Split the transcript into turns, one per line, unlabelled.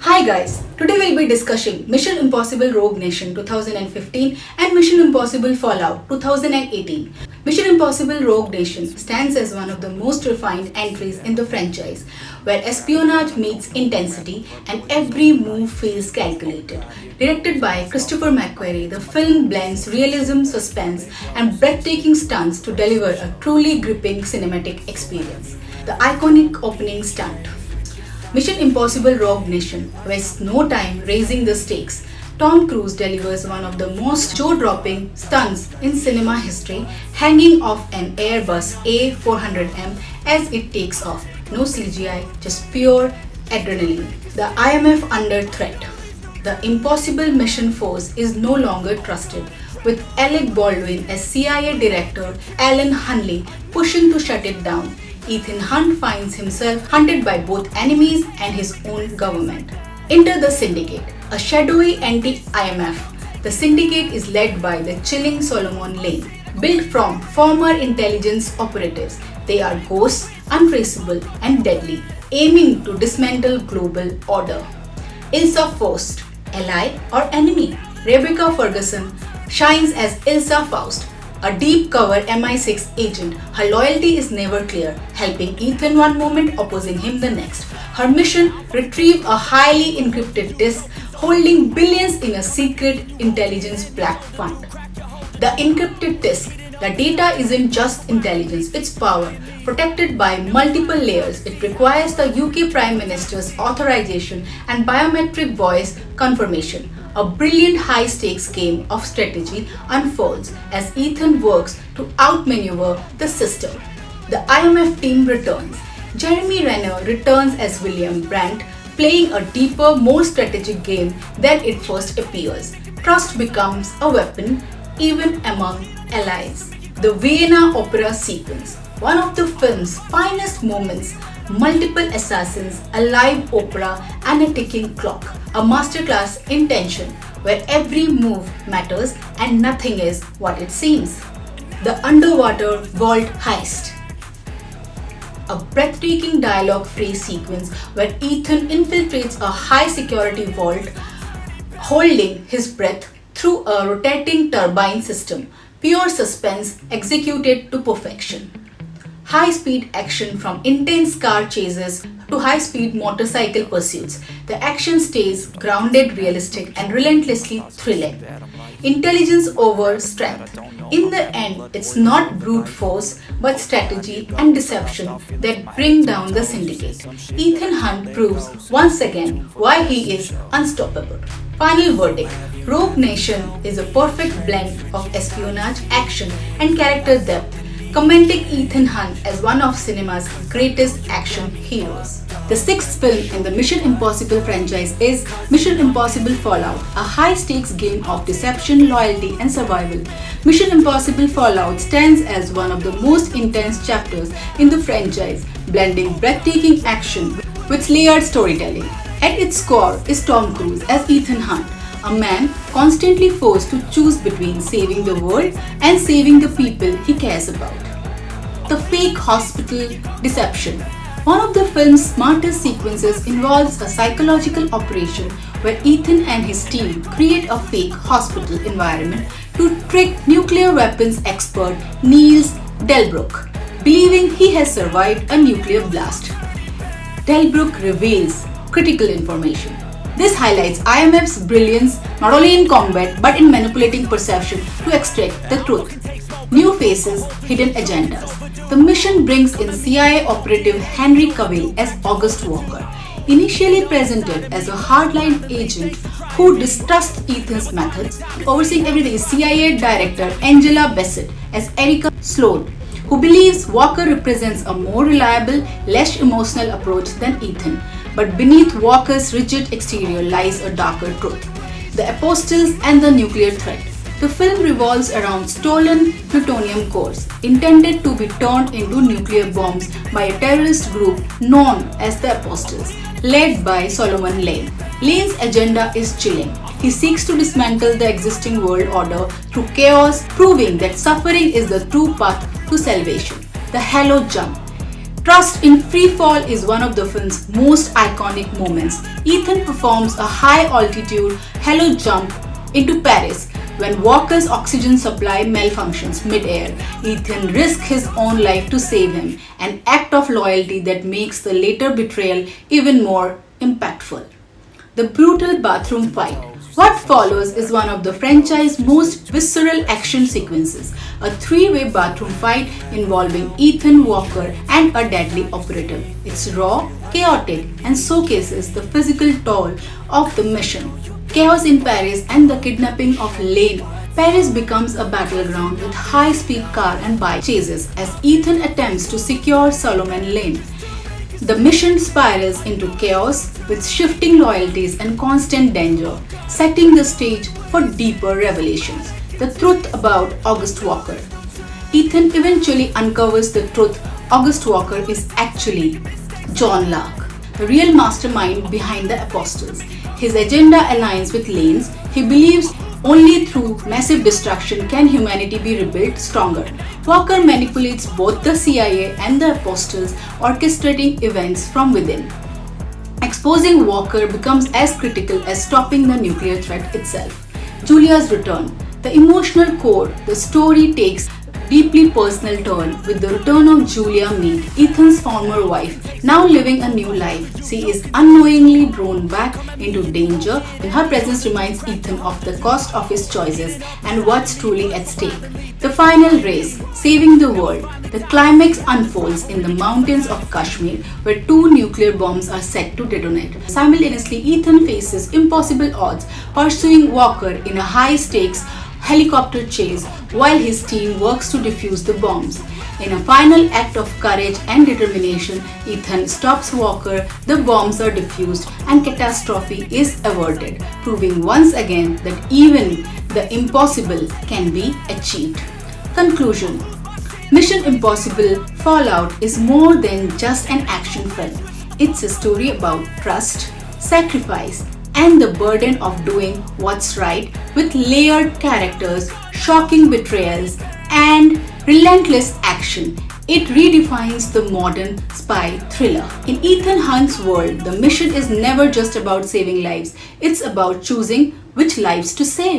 Hi guys, today we'll be discussing Mission Impossible Rogue Nation 2015 and Mission Impossible Fallout 2018. Mission Impossible Rogue Nation stands as one of the most refined entries in the franchise, where espionage meets intensity and every move feels calculated. Directed by Christopher McQuarrie, the film blends realism, suspense, and breathtaking stunts to deliver a truly gripping cinematic experience. The iconic opening stunt. Mission Impossible Rogue Nation wastes no time raising the stakes. Tom Cruise delivers one of the most jaw-dropping stunts in cinema history, hanging off an Airbus A400M as it takes off. No CGI, just pure adrenaline. The IMF under threat. The impossible mission force is no longer trusted, with Alec Baldwin as CIA Director Alan Hunley pushing to shut it down. Ethan Hunt finds himself hunted by both enemies and his own government. Enter the Syndicate, a shadowy anti-IMF. The Syndicate is led by the chilling Solomon Lane. Built from former intelligence operatives, they are ghosts, untraceable and deadly, aiming to dismantle global order. Ilsa Faust, ally or enemy? Rebecca Ferguson shines as Ilsa Faust, a deep cover MI6 agent. Her loyalty is never clear, helping Ethan one moment, opposing him the next. Her mission: retrieve a highly encrypted disk holding billions in a secret intelligence black fund. The encrypted disk. The data isn't just intelligence, it's power. Protected by multiple layers, it requires the UK Prime Minister's authorization and biometric voice confirmation. A brilliant high-stakes game of strategy unfolds as Ethan works to outmaneuver the system. The IMF team returns. Jeremy Renner returns as William Brandt, playing a deeper, more strategic game than it first appears. Trust becomes a weapon, even among allies. The Vienna opera sequence. One of the film's finest moments. Multiple assassins, a live opera, and a ticking clock. A masterclass in tension, where every move matters and nothing is what it seems. The underwater vault heist. A breathtaking dialogue-free sequence where Ethan infiltrates a high-security vault, holding his breath through a rotating turbine system. Pure suspense executed to perfection. High-speed action, from intense car chases to high-speed motorcycle pursuits. The action stays grounded, realistic, and relentlessly thrilling. Intelligence over strength. In the end, it's not brute force, but strategy and deception that bring down the Syndicate. Ethan Hunt proves once again why he is unstoppable. Final verdict. Rogue Nation is a perfect blend of espionage, action, and character depth, commending Ethan Hunt as one of cinema's greatest action heroes. The sixth film in the Mission Impossible franchise is Mission Impossible Fallout, a high-stakes game of deception, loyalty, and survival. Mission Impossible Fallout stands as one of the most intense chapters in the franchise, blending breathtaking action with layered storytelling. At its core is Tom Cruise as Ethan Hunt, a man constantly forced to choose between saving the world and saving the people he cares about. The fake hospital deception. One of the film's smartest sequences involves a psychological operation where Ethan and his team create a fake hospital environment to trick nuclear weapons expert Niels Delbruck, believing he has survived a nuclear blast. Delbruck reveals critical information. This highlights IMF's brilliance not only in combat but in manipulating perception to extract the truth. New faces, hidden agendas. The mission brings in CIA operative Henry Cavill as August Walker, initially presented as a hardline agent who distrusts Ethan's methods. Overseeing everything is CIA Director Angela Bassett as Erica Sloan, who believes Walker represents a more reliable, less emotional approach than Ethan. But beneath Walker's rigid exterior lies a darker truth: the apostles and the nuclear threat. The film revolves around stolen plutonium cores, intended to be turned into nuclear bombs by a terrorist group known as the Apostles, led by Solomon Lane. Lane's agenda is chilling. He seeks to dismantle the existing world order through chaos, proving that suffering is the true path to salvation. The Halo Jump. Trust in Free Fall is one of the film's most iconic moments. Ethan performs a high-altitude halo jump into Paris when Walker's oxygen supply malfunctions mid-air. Ethan risks his own life to save him, an act of loyalty that makes the later betrayal even more impactful. The brutal bathroom fight. What follows is one of the franchise's most visceral action sequences, a three-way bathroom fight involving Ethan, Walker, and a deadly operative. It's raw, chaotic, and showcases the physical toll of the mission. Chaos in Paris and the kidnapping of Lane. Paris becomes a battleground with high-speed car and bike chases as Ethan attempts to secure Solomon Lane. The mission spirals into chaos with shifting loyalties and constant danger, setting the stage for deeper revelations. The truth about August Walker. Ethan eventually uncovers the truth. August Walker is actually John Lark, the real mastermind behind the Apostles. His agenda aligns with Lane's. He believes only through massive destruction can humanity be rebuilt stronger. Walker manipulates both the CIA and the Apostles, orchestrating events from within. Exposing Walker becomes as critical as stopping the nuclear threat itself. Julia's return. The emotional core, the story takes deeply personal turn with the return of Julia Mead, Ethan's former wife, now living a new life. She is unknowingly drawn back into danger when her presence reminds Ethan of the cost of his choices and what's truly at stake. The final race, saving the world. The climax unfolds in the mountains of Kashmir where two nuclear bombs are set to detonate. Simultaneously, Ethan faces impossible odds, pursuing Walker in a high-stakes helicopter chase while his team works to defuse the bombs. In a final act of courage and determination, Ethan stops Walker, the bombs are defused, and catastrophe is averted, proving once again that even the impossible can be achieved. Conclusion. Mission Impossible Fallout is more than just an action film. It's a story about trust, sacrifice, and the burden of doing what's right, with layered characters, shocking betrayals, and relentless action. It redefines the modern spy thriller. In Ethan Hunt's world, the mission is never just about saving lives, it's about choosing which lives to save.